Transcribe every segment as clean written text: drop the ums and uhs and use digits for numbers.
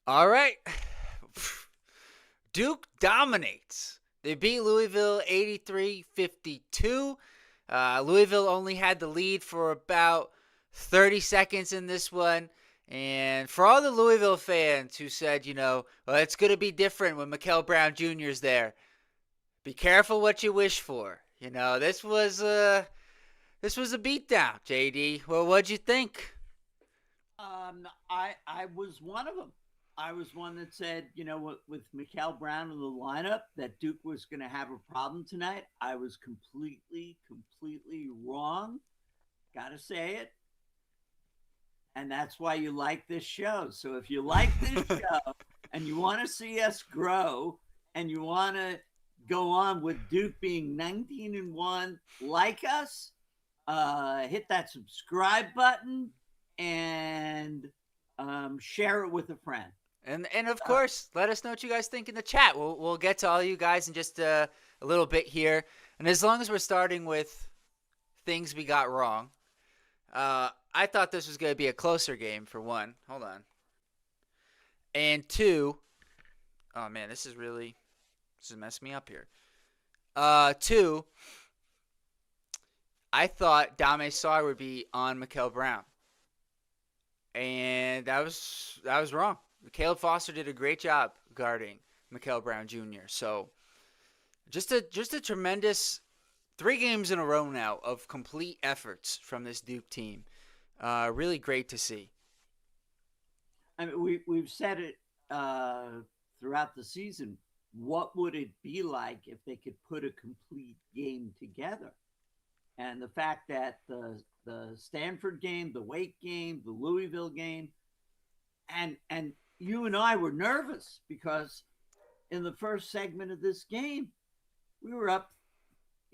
All right. Duke dominates. They beat Louisville 83-52. Louisville only had the lead for about 30 seconds in this one. And for all the Louisville fans who said, well, it's going to be different when Mikael Brown Jr. is there, be careful what you wish for. This was a beatdown, JD. Well, what'd you think? I was one of them. I was one that said, with Mikael Brown in the lineup, that Duke was going to have a problem tonight. I was completely wrong. Got to say it. And that's why you like this show. So if you like this show and you want to see us grow and you want to go on with Duke being 19-1 like us, hit that subscribe button and share it with a friend. And of course, let us know what you guys think in the chat. We'll get to all you guys in just a little bit here. And as long as we're starting with things we got wrong, I thought this was going to be a closer game, for one. Hold on. And two, oh man, this is messing me up here. Two, I thought Dame Sarr would be on Mikael Brown. And that was wrong. Caleb Foster did a great job guarding Mikael Brown Jr. So just a tremendous 3 games in a row now of complete efforts from this Duke team. Really great to see. I mean, we've said it throughout the season. What would it be like if they could put a complete game together? And the fact that the Stanford game, the Wake game, the Louisville game, and you and I were nervous because in the first segment of this game, we were up,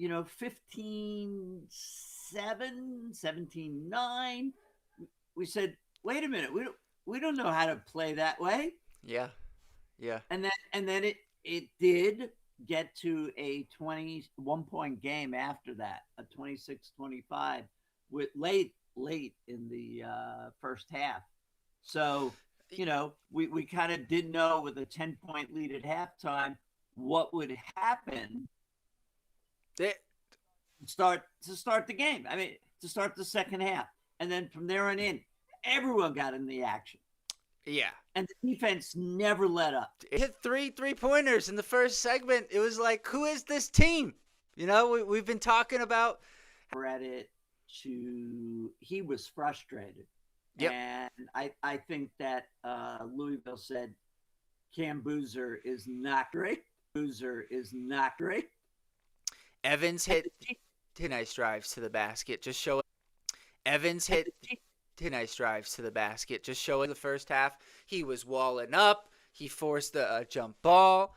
15-7, 17-9. We said, wait a minute, we don't know how to play that way. Yeah. Yeah. And then it did get to a 21-point game after that, a 26-25 with late in the first half. So, we kind of didn't know with a 10-point lead at halftime what would happen It, to start the game. I mean, to start the second half. And then from there on in, everyone got in the action. yeah. And the defense never let up. It hit 3 3-pointers in the first segment. It was like, who is this team? We've been talking about. Credit to he was frustrated. Yep. And I think that Louisville said Cam Boozer is not great. Evans hit 2 nice drives to the basket. Just showing. Evans hit 2 nice drives to the basket. Just showing the first half. He was walling up. He forced a jump ball.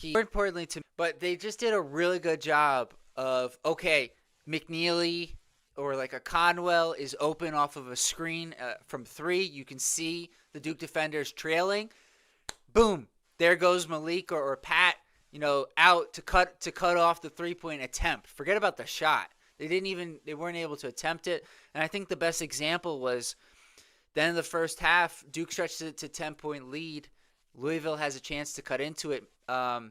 More importantly to me, but they just did a really good job of, okay, McNeely or like a Conwell is open off of a screen from 3. You can see the Duke defenders trailing. Boom. There goes Malik or Pat, out to cut off the 3-point attempt. Forget about the shot. They weren't able to attempt it. And I think the best example was then in the first half, Duke stretched it to 10-point lead. Louisville has a chance to cut into it. I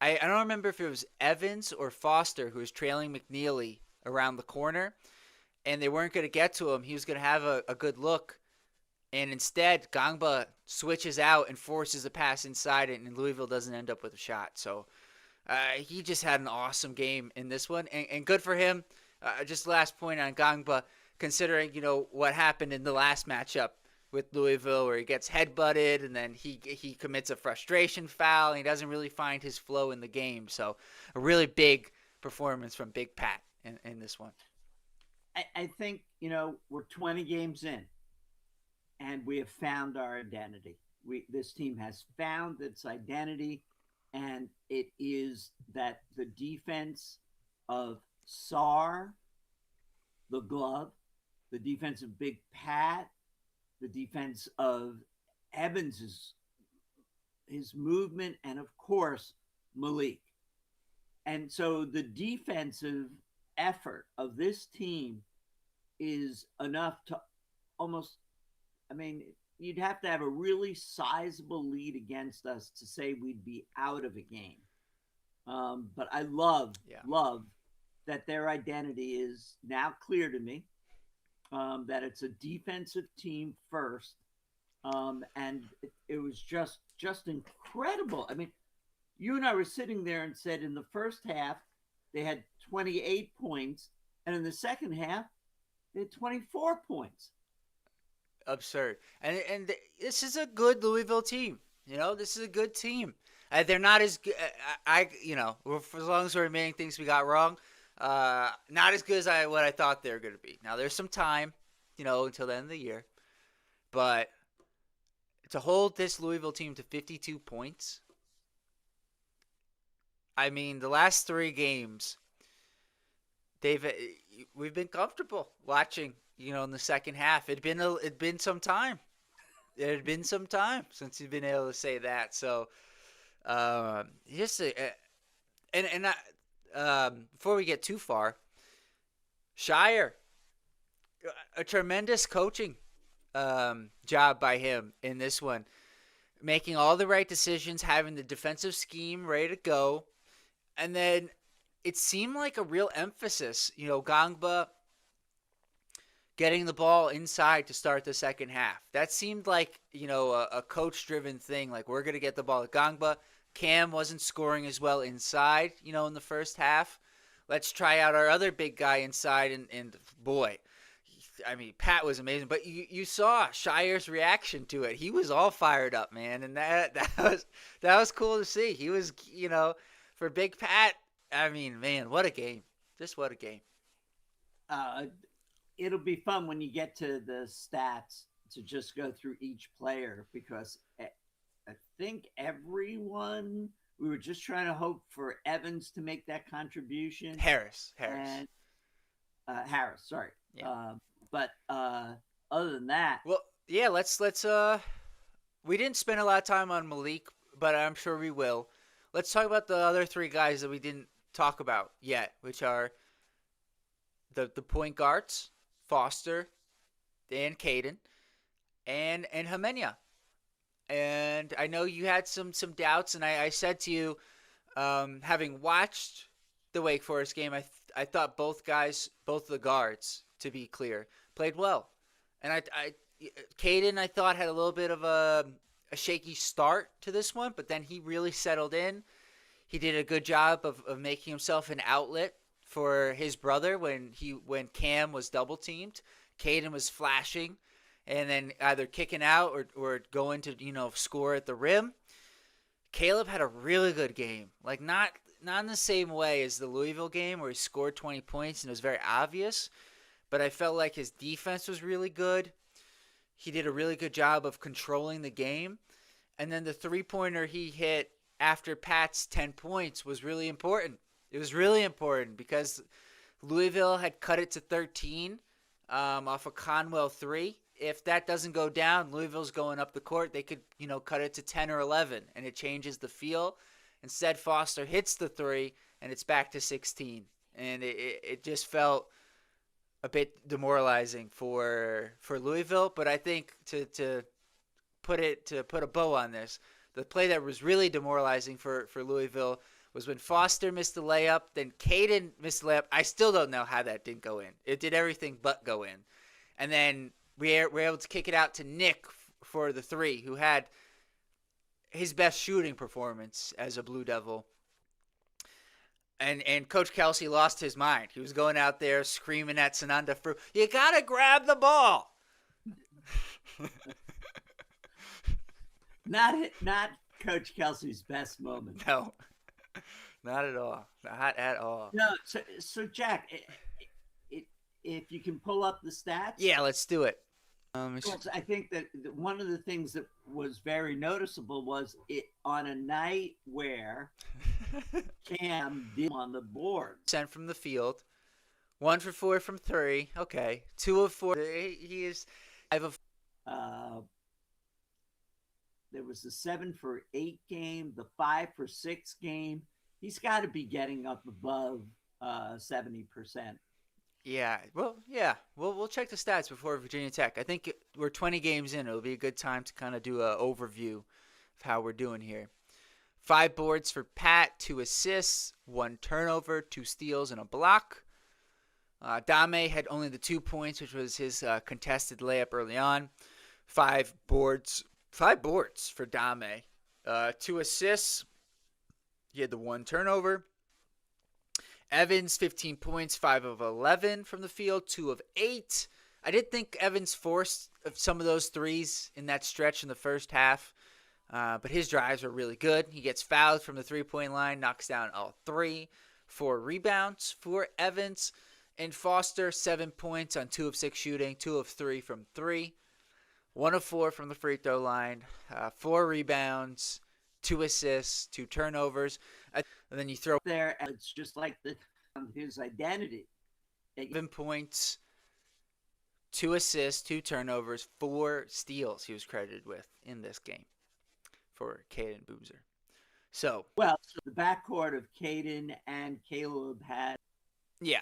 don't remember if it was Evans or Foster who was trailing McNeely around the corner, and they weren't going to get to him. He was going to have a good look, and instead Gangba switches out and forces a pass inside it, and Louisville doesn't end up with a shot. So he just had an awesome game in this one, and good for him. Just last point on Gangba, considering what happened in the last matchup with Louisville where he gets headbutted and then he commits a frustration foul and he doesn't really find his flow in the game. So a really big performance from Big Pat in this one. I think, we're 20 games in and we have found our identity. This team has found its identity, and it is that the defense of Sarr, the glove, the defense of Big Pat, the defense of Evans, his movement, and of course, Malik. And so the defensive effort of this team is enough to almost, you'd have to have a really sizable lead against us to say we'd be out of a game. But I Yeah. love that their identity is now clear to me. That it's a defensive team first, and it was just incredible. I mean, you and I were sitting there and said in the first half they had 28 points, and in the second half they had 24 points. Absurd. And this is a good Louisville team. This is a good team. They're not as good. For as long as we're admitting things we got wrong, not as good as what I thought they were going to be. Now there's some time, until the end of the year, but to hold this Louisville team to 52 points. I mean, the last 3 games, we've been comfortable watching. In the second half, it'd been some time. It had been some time since you've been able to say that. So, just before we get too far, Shire, a tremendous coaching job by him in this one, making all the right decisions, having the defensive scheme ready to go, and then it seemed like a real emphasis. Gangba getting the ball inside to start the second half. That seemed like, a coach-driven thing. Like, we're going to get the ball to Gangba. Cam wasn't scoring as well inside, in the first half. Let's try out our other big guy inside. And boy, I mean, Pat was amazing. But you saw Shire's reaction to it. He was all fired up, man. And that was cool to see. He was, for Big Pat, I mean, man, what a game. Just what a game. It'll be fun when you get to the stats to just go through each player, because I think everyone, we were just trying to hope for Evans to make that contribution. Harris. And Harris, sorry. Yeah. But other than that, well, yeah, let's we didn't spend a lot of time on Malik, but I'm sure we will. Let's talk about the other 3 guys that we didn't talk about yet, which are the point guards, Foster, and Caden, and Himenia. And I know you had some doubts, and I said to you, having watched the Wake Forest game, I thought both of the guards, to be clear, played well. And Caden, I thought, had a little bit of a shaky start to this one, but then he really settled in. He did a good job of making himself an outlet for his brother when Cam was double teamed. Caden was flashing and then either kicking out or going to score at the rim. Caleb had a really good game, like not in the same way as the Louisville game where he scored 20 points and it was very obvious, but I felt like his defense was really good. He did a really good job of controlling the game, and then the 3-pointer he hit after Pat's 10 points was really important. It was really important because Louisville had cut it to 13 off a Conwell 3. If that doesn't go down, Louisville's going up the court. They could, cut it to 10 or 11, and it changes the feel. Instead, Foster hits the 3, and it's back to 16. And it just felt a bit demoralizing for Louisville. But I think to put a bow on this, the play that was really demoralizing for Louisville was when Foster missed the layup, then Caden missed the layup. I still don't know how that didn't go in. It did everything but go in. And then we were able to kick it out to Nick for the 3, who had his best shooting performance as a Blue Devil. And Coach Kelsey lost his mind. He was going out there screaming at Sananda for, you got to grab the ball. Not Coach Kelsey's best moment. No, not at all. Not at all. No, so Jack, if you can pull up the stats. Yeah, let's do it. I think that one of the things that was very noticeable was it on a night where Cam did on the board. Sent from the field, 1 for 4 from 3. Okay, 2 of 4. He is 5 of. There was the 7 for 8 game, the 5 for 6 game. He's got to be getting up above 70%. Yeah. Well, yeah. We'll check the stats before Virginia Tech. I think we're 20 games in. It'll be a good time to kind of do an overview of how we're doing here. 5 boards for Pat, 2 assists, 1 turnover, 2 steals, and a block. Dame had only the 2 points, which was his contested layup early on. 5 boards, 5 boards for Dame. 2 assists. He had the 1 turnover. Evans, 15 points, 5 of 11 from the field, 2 of 8. I did think Evans forced some of those threes in that stretch in the first half, but his drives were really good. He gets fouled from the three-point line, knocks down all 3. 4 rebounds for Evans. And Foster, 7 points on 2 of 6 shooting, 2 of 3 from 3. 1 of 4 from the free throw line, 4 rebounds, 2 assists, 2 turnovers. And then you throw there, and it's just like his identity. 7 points, 2 assists, 2 turnovers, 4 steals he was credited with in this game for Caden Boozer. So the backcourt of Caden and Caleb had yeah.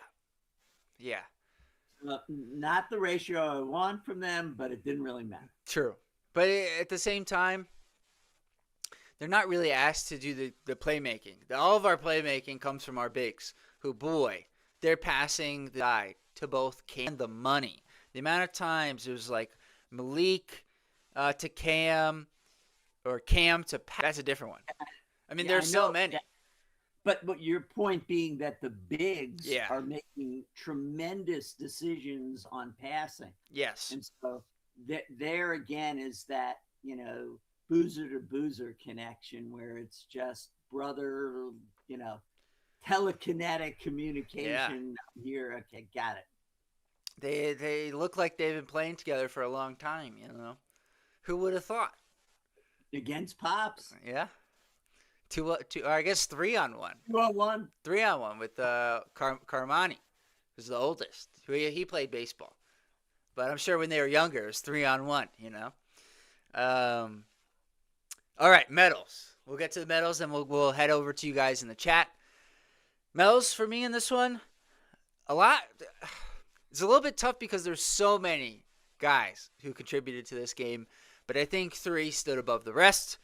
not the ratio I want from them, but it didn't really matter. True. But at the same time, they're not really asked to do the playmaking. All of our playmaking comes from our bigs, who, boy, they're passing the eye to both Cam and the money. The amount of times it was like Malik to Cam or Cam to Pat. That's a different one. I mean, there's so many. Yeah. But your point being that the bigs are making tremendous decisions on passing. Yes. And so there again is that, boozer to boozer connection where it's just brother, telekinetic communication here. Okay, got it. They look like they've been playing together for a long time, Who would have thought? Against Pops. Yeah. 2, or I guess 3-on-1. 2-on-1. 3-on-1 with Carmani, who's the oldest. He played baseball. But I'm sure when they were younger, it was 3-on-1, All right, medals. We'll get to the medals, and we'll head over to you guys in the chat. Medals for me in this one, a lot. It's a little bit tough because there's so many guys who contributed to this game, but I think 3 stood above the rest.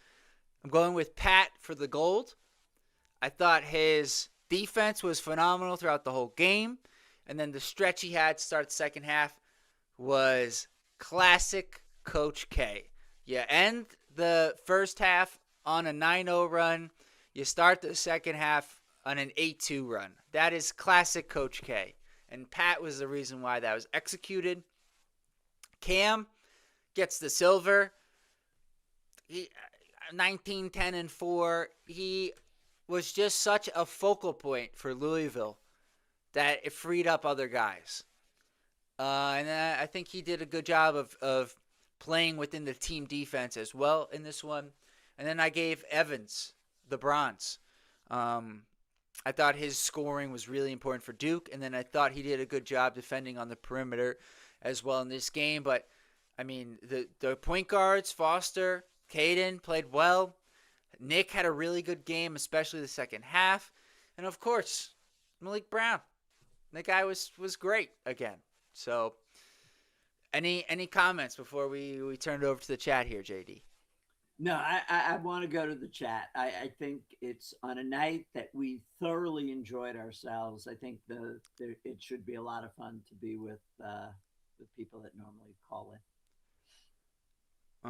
I'm going with Pat for the gold. I thought his defense was phenomenal throughout the whole game, and then the stretch he had to start the second half was classic Coach K. You end the first half on a 9-0 run. You start the second half on an 8-2 run. That is classic Coach K. And Pat was the reason why that was executed. Cam gets the silver. 19, 10, and 4. He was just such a focal point for Louisville that it freed up other guys. And I think he did a good job of playing within the team defense as well in this one. And then I gave Evans the bronze. I thought his scoring was really important for Duke, and then I thought he did a good job defending on the perimeter as well in this game. But, I mean, the point guards, Foster, Caden, played well. Nick had a really good game, especially the second half. And, of course, Malik Brown. That guy was great again. So, any comments before we turn it over to the chat here, JD? No, I want to go to the chat. I think it's on a night that we thoroughly enjoyed ourselves. I think it should be a lot of fun to be with people that normally call in.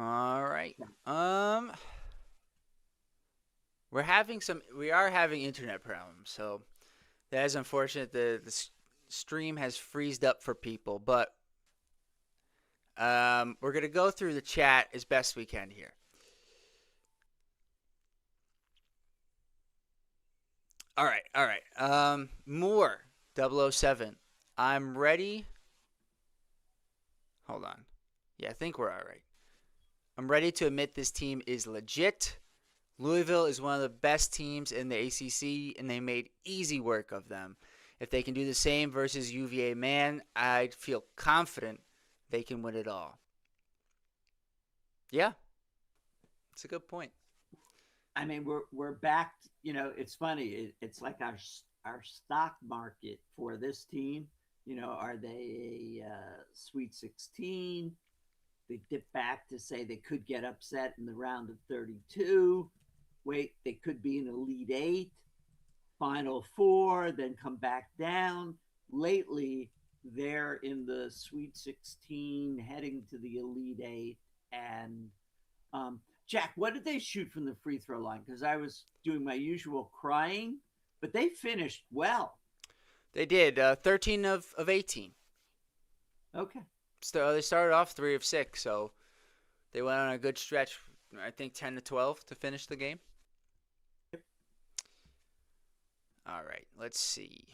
All right. We are having internet problems, so that is unfortunate. The stream has freezed up for people, but we're gonna go through the chat as best we can here. All right. Moore 007. I'm ready. Hold on. Yeah, I think we're all right. I'm ready to admit this team is legit. Louisville is one of the best teams in the ACC, and they made easy work of them. If they can do the same versus UVA, man, I'd feel confident they can win it all. Yeah, it's a good point. I mean, we're back. It's funny. It's like our stock market for this team Are they a Sweet 16? They dip back to say they could get upset in the round of 32. Wait, they could be an Elite Eight, Final Four, then come back down. Lately, they're in the Sweet 16, heading to the Elite Eight. And Jack, what did they shoot from the free throw line? Because I was doing my usual crying, but they finished well. They did 13 of 18. Okay. So they started off 3 of 6, so they went on a good stretch. I think 10 to 12 to finish the game. All right, let's see.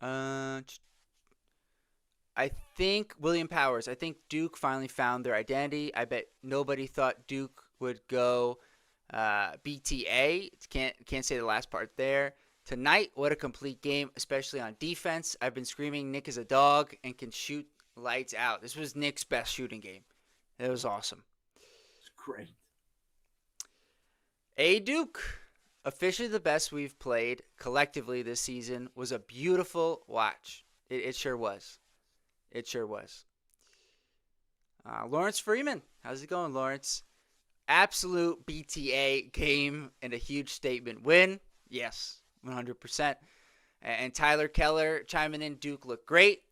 I think William Powers. I think Duke finally found their identity. I bet nobody thought Duke would go BTA. Can't say the last part there. Tonight, what a complete game, especially on defense. I've been screaming Nick is a dog and can shoot lights out. This was Nick's best shooting game. It was awesome. It's great. Duke, officially the best we've played collectively this season, was a beautiful watch. It sure was. It sure was. Lawrence Freeman. How's it going, Lawrence? Absolute BTA game and a huge statement win. Yes, 100%. And Tyler Keller chiming in. Duke looked great.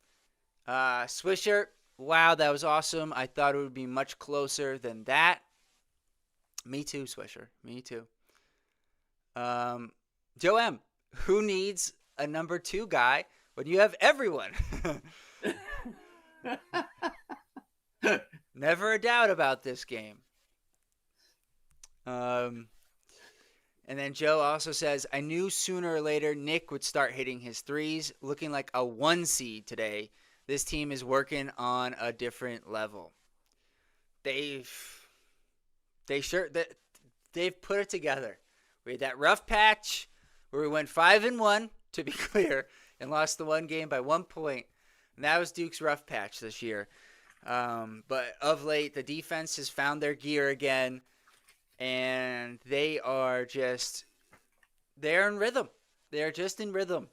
Swisher. Wow, that was awesome. I thought it would be much closer than that. Me too, Swisher. Me too. Joe M. Who needs a number 2 guy when you have everyone? Never a doubt about this game. And then Joe also says, I knew sooner or later Nick would start hitting his threes, looking like a 1 seed today. This team is working on a different level. They've put it together. We had that rough patch where we went 5-1, to be clear, and lost the one game by 1 point. And that was Duke's rough patch this year. But of late, the defense has found their gear again, and they're in rhythm. They're just in rhythm.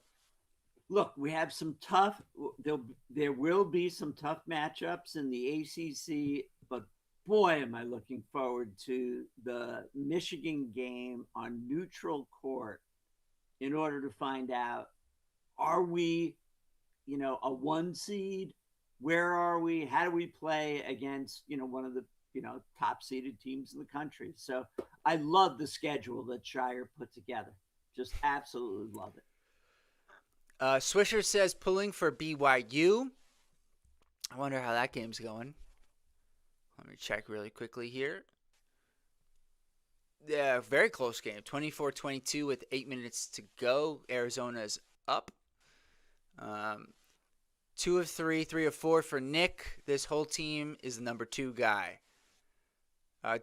Look, we have some tough. There will be some tough matchups in the ACC, but boy, am I looking forward to the Michigan game on neutral court in order to find out, are we, a 1 seed? Where are we? How do we play against, one of the, top seeded teams in the country? So I love the schedule that Shire put together. Just absolutely love it. Swisher says pulling for BYU. I wonder how that game's going. Let me check really quickly here. Yeah, very close game. 24-22 with 8 minutes to go. Arizona's up. 2 of 3, 3 of 4 for Nick. This whole team is the number 2 guy.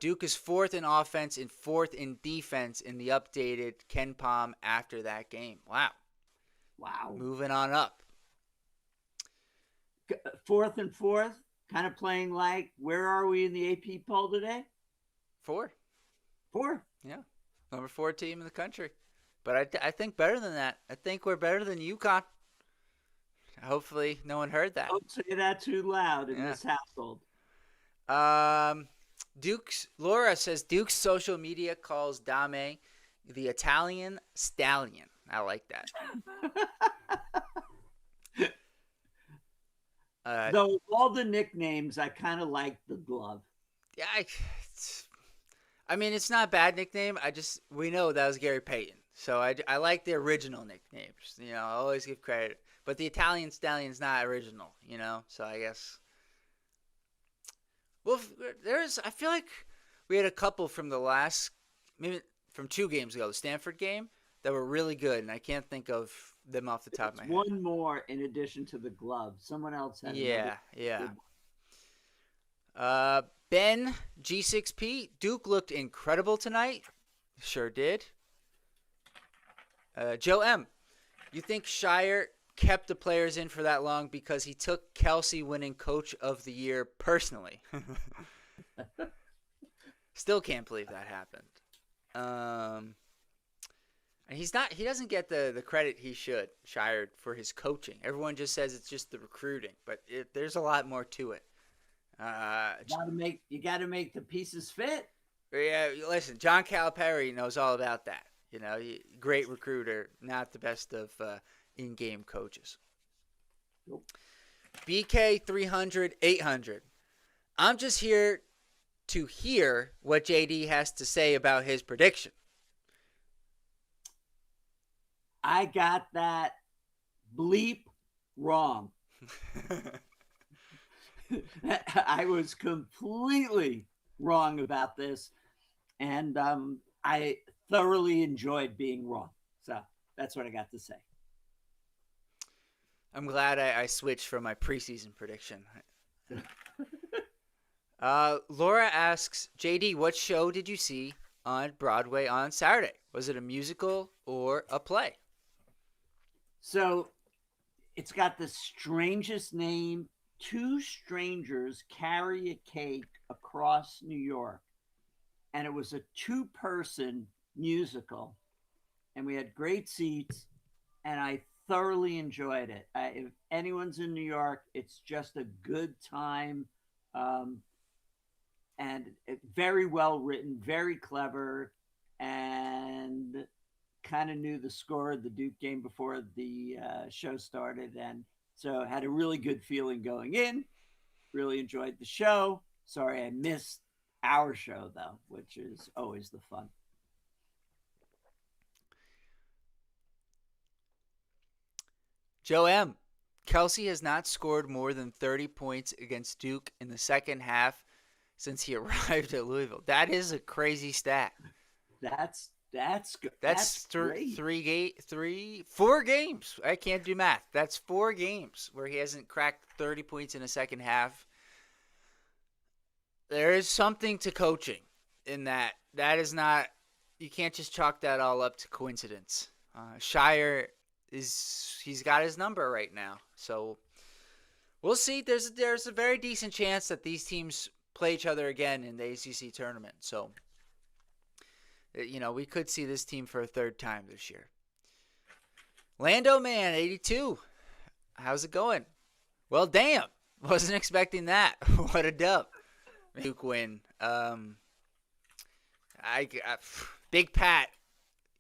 Duke is 4th in offense and 4th in defense in the updated Ken Palm after that game. Wow. Moving on up. 4th and 4th, kind of playing like, where are we in the AP poll today? 4. 4. Yeah. Number 4 team in the country. But I think better than that. I think we're better than UConn. Hopefully no one heard that. Don't say that too loud in this household. Laura says Duke's social media calls Dame the Italian stallion. I like that. Though all the nicknames, I kind of like the glove. Yeah, I mean, it's not a bad nickname. We know that was Gary Payton. So I like the original nicknames. I always give credit. But the Italian Stallion's not original, So I guess. Well, I feel like we had a couple from maybe from 2 games ago, the Stanford game, that were really good, and I can't think of them off the top of my head. One more in addition to the glove. Someone else had. Yeah. Ben G6P, Duke looked incredible tonight. Sure did. Joe M, you think Shire kept the players in for that long because he took Kelsey winning Coach of the Year personally? Still can't believe that happened. And he doesn't get the credit he should, Shire, for his coaching. Everyone just says it's just the recruiting, but there's a lot more to it. You got to make the pieces fit. Yeah, listen, John Calipari knows all about that. Great recruiter, not the best of in-game coaches. Nope. BK 300 800. I'm just here to hear what JD has to say about his prediction. I got that bleep wrong. I was completely wrong about this, and I thoroughly enjoyed being wrong. So that's what I got to say. I'm glad I switched from my preseason prediction. Laura asks, JD, what show did you see on Broadway on Saturday? Was it a musical or a play? So it's got the strangest name. Two strangers carry a cake across New York. And it was a 2-person musical. And we had great seats. And I thoroughly enjoyed it. If anyone's in New York, it's just a good time. And very well written, very clever. And kind of knew the score of the Duke game before the show started. And so had a really good feeling going in. Really enjoyed the show. Sorry I missed our show, though, which is always the fun. Joe M. Kelsey has not scored more than 30 points against Duke in the second half since he arrived at Louisville. That is a crazy stat. That's good. That's great. 4 games. I can't do math. That's 4 games where he hasn't cracked 30 points in a second half. There is something to coaching in that. That is not, you can't just chalk that all up to coincidence. Shire he's got his number right now. So we'll see. There's a very decent chance that these teams play each other again in the ACC tournament. So, we could see this team for a third time this year. Lando Man 82. How's it going? Well, damn. Wasn't expecting that. What a dub. Duke win. Big Pat,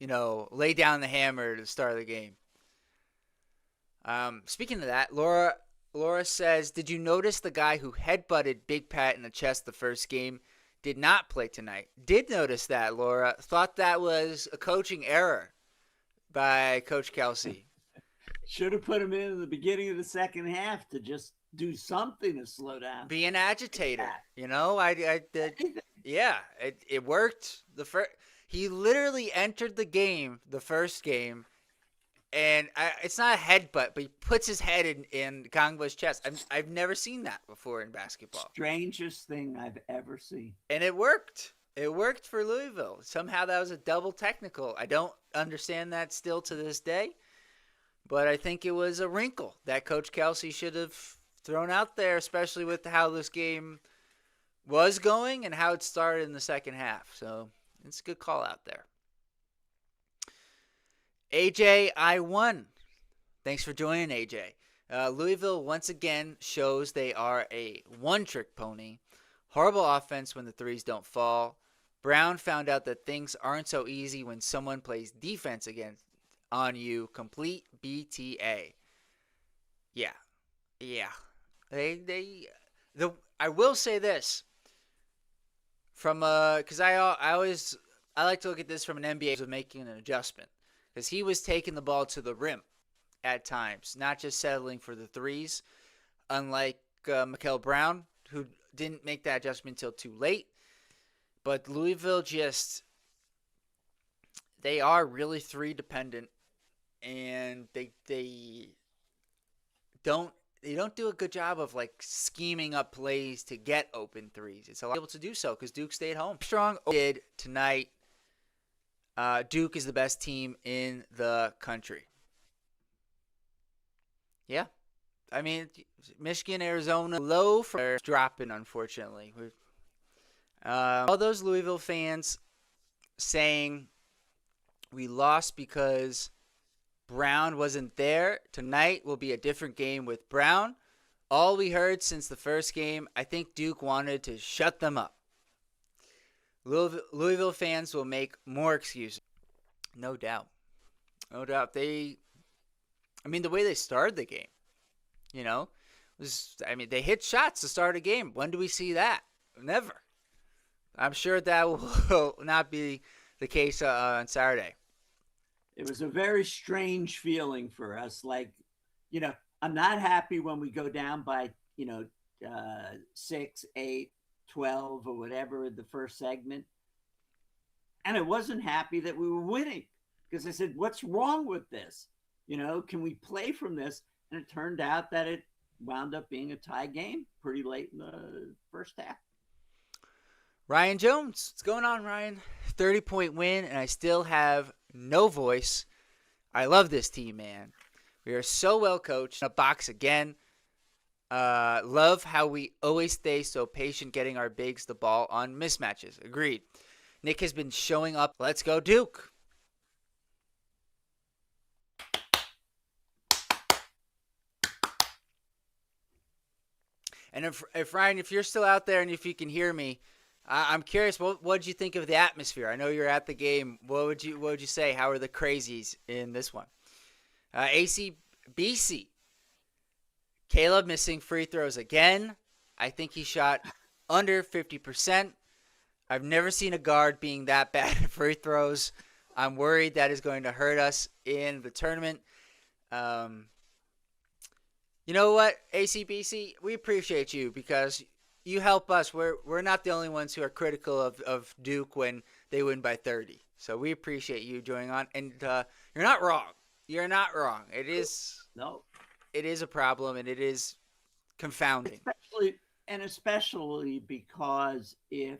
lay down the hammer to start the game. Speaking of that, Laura says, did you notice the guy who headbutted Big Pat in the chest the first game did not play tonight? Did notice that, Laura. Thought that was a coaching error by Coach Kelsey. Should have put him in the beginning of the second half to just do something to slow down. Be an agitator, Yeah, it worked. He literally entered the game, the first game, and it's not a headbutt, but he puts his head in Kongba's chest. I've never seen that before in basketball. Strangest thing I've ever seen. And it worked. It worked for Louisville. Somehow that was a double technical. I don't understand that still to this day, but I think it was a wrinkle that Coach Kelsey should have thrown out there, especially with how this game was going and how it started in the second half. So it's a good call out there. AJ I1. Thanks for joining, AJ. Louisville once again shows they are a one-trick pony. Horrible offense when the threes don't fall. Brown found out that things aren't so easy when someone plays defense on you. Complete BTA. Yeah. I will say this because I like to look at this from an NBA of making an adjustment, because he was taking the ball to the rim at times, not just settling for the threes, unlike Mikael Brown, who didn't make that adjustment until too late. But Louisville they are really three dependent, and they don't do a good job of scheming up plays to get open threes. It's a lot able to do so because Duke stayed home. Strong did tonight. Duke is the best team in the country. Yeah. I mean, Michigan, Arizona, low for dropping, unfortunately. All those Louisville fans saying, We lost because Brown wasn't there. Tonight will be a different game with Brown. All we heard since the first game, I think Duke wanted to shut them up. Louisville fans will make more excuses. No doubt. No doubt. The way they started the game, they hit shots to start a game. When do we see that? Never. I'm sure that will not be the case on Saturday. It was a very strange feeling for us. I'm not happy when we go down by, 6, 8, 12, or whatever in the first segment. And I wasn't happy that we were winning because I said, what's wrong with this? Can we play from this? And it turned out that it wound up being a tie game pretty late in the first half. Ryan Jones, what's going on, Ryan? 30-point win, and I still have no voice. I love this team, man. We are so well coached. A box again. Love how we always stay so patient getting our bigs the ball on mismatches. Agreed. Nick has been showing up. Let's go, Duke. And if Ryan, if you're still out there and if you can hear me, I'm curious. What did you think of the atmosphere? I know you're at the game. What would you say? How are the crazies in this one? ACBC. Caleb missing free throws again. I think he shot under 50%. I've never seen a guard being that bad at free throws. I'm worried that is going to hurt us in the tournament. You know what, ACBC? We appreciate you because you help us. We're not the only ones who are critical of Duke when they win by 30. So we appreciate you joining on. And you're not wrong. You're not wrong. It is a problem, and it is confounding. Especially because if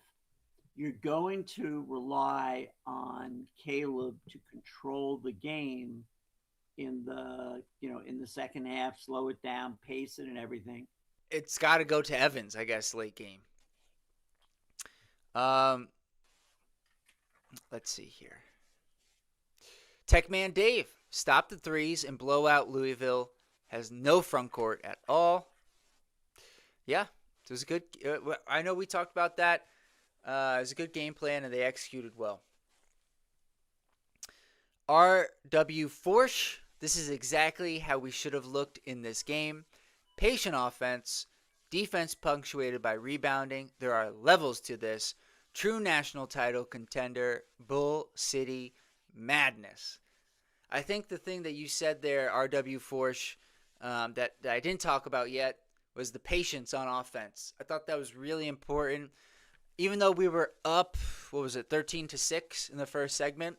you're going to rely on Caleb to control the game in the second half, slow it down, pace it, and everything, it's got to go to Evans, I guess, late game. Let's see here. Techman Dave, stop the threes and blow out Louisville. Has no front court at all. Yeah, it was a good. I know we talked about that. It was a good game plan, and they executed well. R.W. Forsh, this is exactly how we should have looked in this game. Patient offense, defense punctuated by rebounding. There are levels to this. True national title contender, Bull City madness. I think the thing that you said there, R.W. Forsh, that I didn't talk about yet was the patience on offense. I thought that was really important. Even though we were up, 13-6 in the first segment,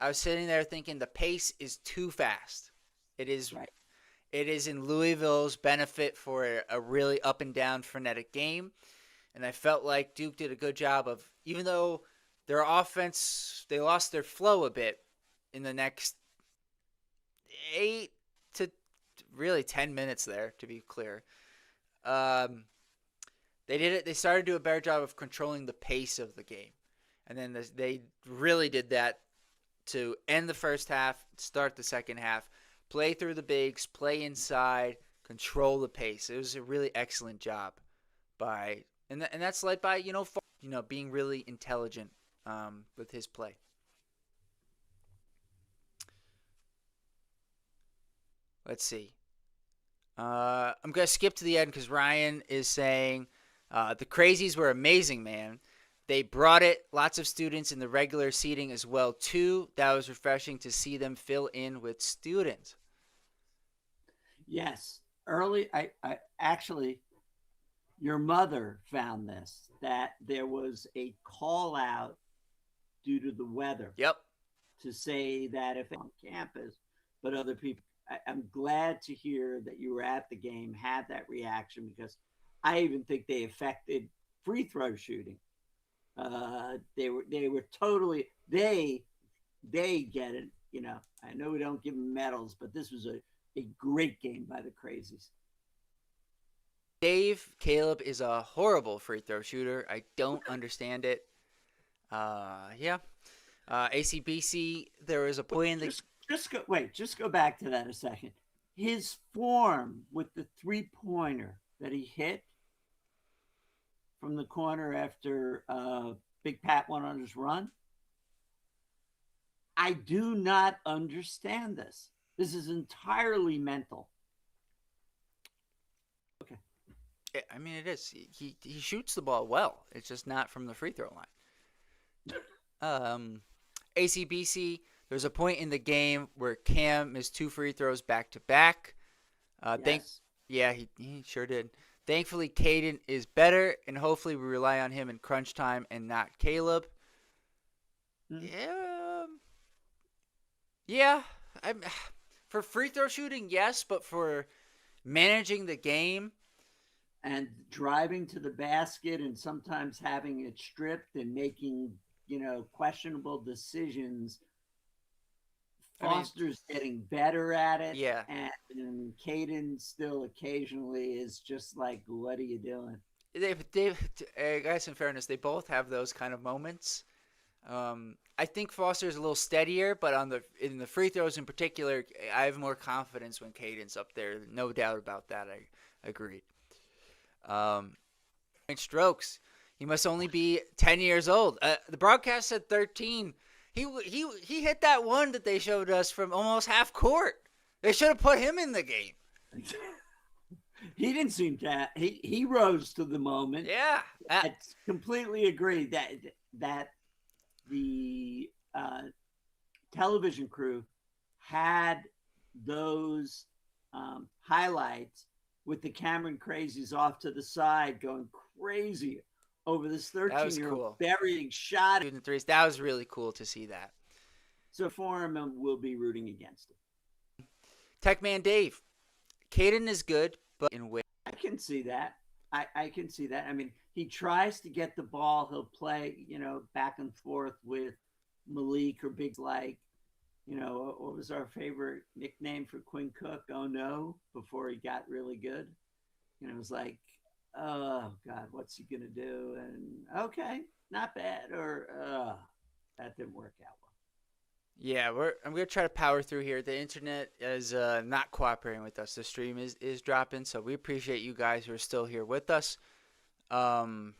I was sitting there thinking the pace is too fast. It is right. It is in Louisville's benefit for a really up and down frenetic game. And I felt like Duke did a good job of, even though their offense, they lost their flow a bit in the next 8 to really 10 minutes there, to be clear. They started to do a better job of controlling the pace of the game. And then they really did that to end the first half, start the second half, play through the bigs, play inside, control the pace. It was a really excellent job and that's led by, being really intelligent with his play. Let's see. I'm going to skip to the end because Ryan is saying the crazies were amazing, man. They brought it. Lots of students in the regular seating as well, too. That was refreshing to see them fill in with students. Yes. Early, I actually, your mother found this, that there was a call out due to the weather. Yep. To say that if on campus, but other people, I'm glad to hear that you were at the game, had that reaction, because I even think they affected free throw shooting. They were totally, they get it. I know we don't give them medals, but this was a great game by the crazies. Caleb is a horrible free throw shooter. I don't understand it. Yeah. ACBC, there was a point in the Just go back to that a second. His form with the 3-pointer that he hit from the corner after Big Pat went on his run. I do not understand this. This is entirely mental. Okay. I mean, it is. He shoots the ball well. It's just not from the free throw line. ACBC, there's a point in the game where Cam missed 2 free throws back to back. Yes. He sure did. Thankfully, Caden is better, and hopefully we rely on him in crunch time and not Caleb. Yeah. For free throw shooting, yes, but for managing the game and driving to the basket and sometimes having it stripped and making, questionable decisions. Foster's getting better at it. Yeah. And Caden still occasionally is just like, what are you doing? Guys, in fairness, they both have those kind of moments. I think Foster's a little steadier, but in the free throws in particular, I have more confidence when Caden's up there. No doubt about that. I agree. Strokes. He must only be 10 years old. The broadcast said 13. He hit that one that they showed us from almost half court. They should have put him in the game. He didn't seem to. He rose to the moment. Yeah, I completely agree that the television crew had those highlights with the Cameron crazies off to the side going crazy over this 13-year-old burying shot in threes. That was really cool to see that. So for him, we'll be rooting against him. Techman Dave, Caden is good, but in way. I can see that. I can see that. I mean, he tries to get the ball. He'll play, back and forth with Malik or Big like, what was our favorite nickname for Quinn Cook? Oh no, before he got really good. It was like, oh God, what's he gonna do? And okay, not bad. Or that didn't work out well. Yeah, I'm gonna try to power through here. The internet is not cooperating with us. The stream is dropping, so we appreciate you guys who are still here with us. VV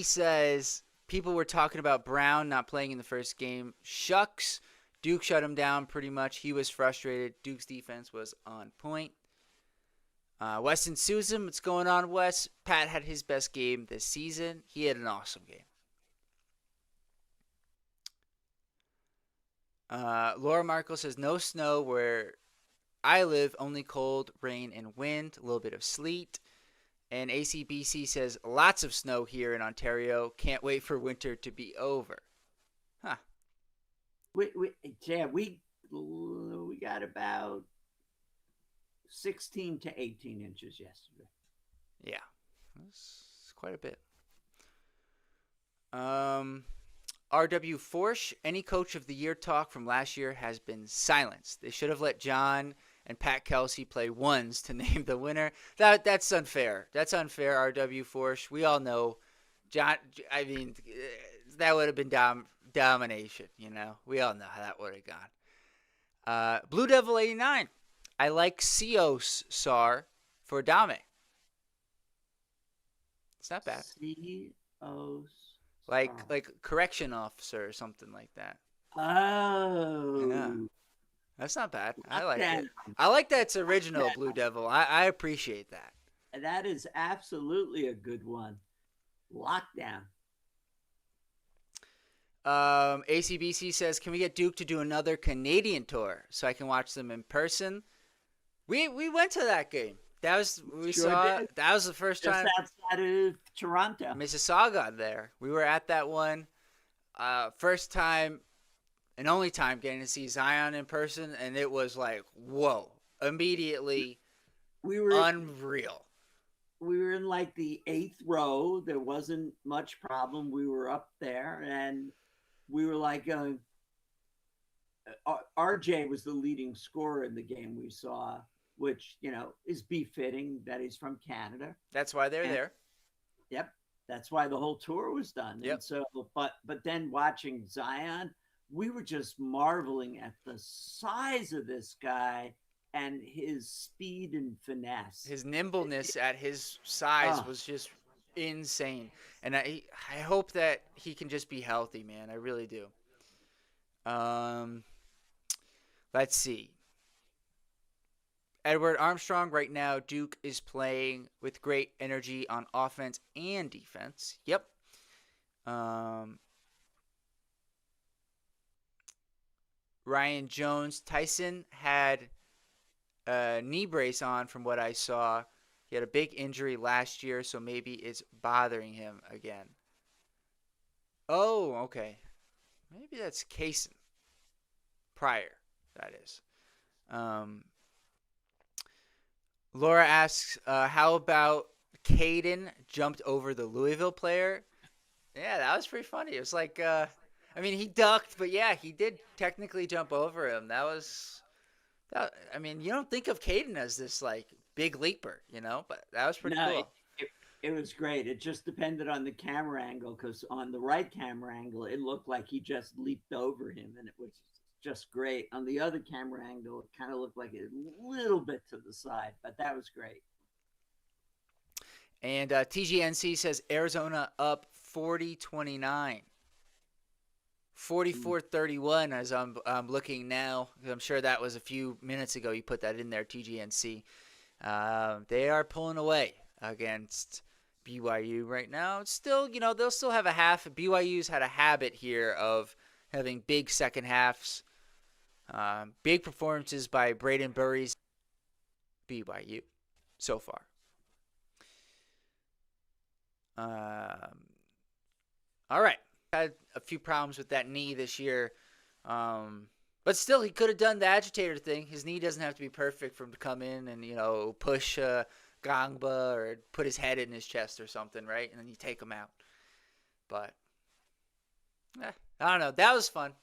says people were talking about Brown not playing in the first game. Shucks, Duke shut him down pretty much. He was frustrated. Duke's defense was on point. Weston Susan, what's going on, Wes? Pat had his best game this season. He had an awesome game. Laura Markle says, no snow where I live, only cold, rain, and wind, a little bit of sleet. And ACBC says, lots of snow here in Ontario. Can't wait for winter to be over. Huh. We got about 16 to 18 inches yesterday. Yeah, that's quite a bit. RW Forsh, any coach of the year talk from last year has been silenced. They should have let John and Pat Kelsey play ones to name the winner. That's unfair. That's unfair, RW Forsh. We all know John. I mean, that would have been domination. We all know how that would have gone. Blue Devil 89. I like Cios Sar for Dame. It's not bad. Cios. Like correction officer or something like that. Oh. Yeah. That's not bad. I like it. I like that it's original, Blue Devil. I appreciate that. That is absolutely a good one. Lockdown. ACBC says, can we get Duke to do another Canadian tour so I can watch them in person? We went to that game. That was the first time. Just outside of Toronto. Mississauga there. We were at that one. First time and only time getting to see Zion in person, and it was like, whoa. Immediately unreal. We were in like the 8th row. There wasn't much problem. We were up there, and we were like going. RJ was the leading scorer in the game we saw, which, is befitting that he's from Canada. That's why they're there. Yep. That's why the whole tour was done. Yep. And so, but then watching Zion, we were just marveling at the size of this guy and his speed and finesse. His nimbleness at his size Oh, was just insane. And I hope that he can just be healthy, man. I really do. Um, let's see. Edward Armstrong right now, Duke is playing with great energy on offense and defense. Yep. Um, Ryan Jones, Tyson had a knee brace on from what I saw. He had a big injury last year, so maybe it's bothering him again. Oh, okay. Maybe that's Kaysen. Prior, that is. Um, Laura asks, how about Caden jumped over the Louisville player? Yeah, that was pretty funny. It was like, I mean, he ducked, but yeah, he did technically jump over him. I mean, you don't think of Caden as this like big leaper, but that was pretty no, cool. it was great. It just depended on the camera angle because on the right camera angle, it looked like he just leaped over him, and it was just great. On the other camera angle, it kind of looked like a little bit to the side, but that was great. And TGNC says Arizona up 40-29. 44-31 as I'm looking now. I'm sure that was a few minutes ago you put that in there, TGNC. They are pulling away against BYU right now. It's still, they'll still have a half. BYU's had a habit here of having big second halves. Big performances by Braden Burry's BYU so far. All right. Had a few problems with that knee this year. But still, he could have done the agitator thing. His knee doesn't have to be perfect for him to come in and, push Gangba or put his head in his chest or something, right? And then you take him out. But, I don't know. That was fun.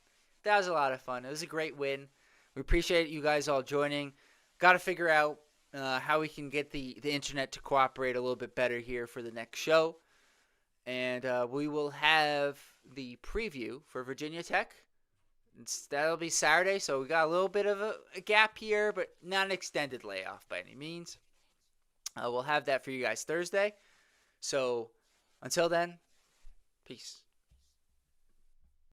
That was a lot of fun. It was a great win. We appreciate you guys all joining. Got to figure out how we can get the internet to cooperate a little bit better here for the next show. And we will have the preview for Virginia Tech. That'll be Saturday, so we got a little bit of a gap here, but not an extended layoff by any means. We'll have that for you guys Thursday. So until then, peace.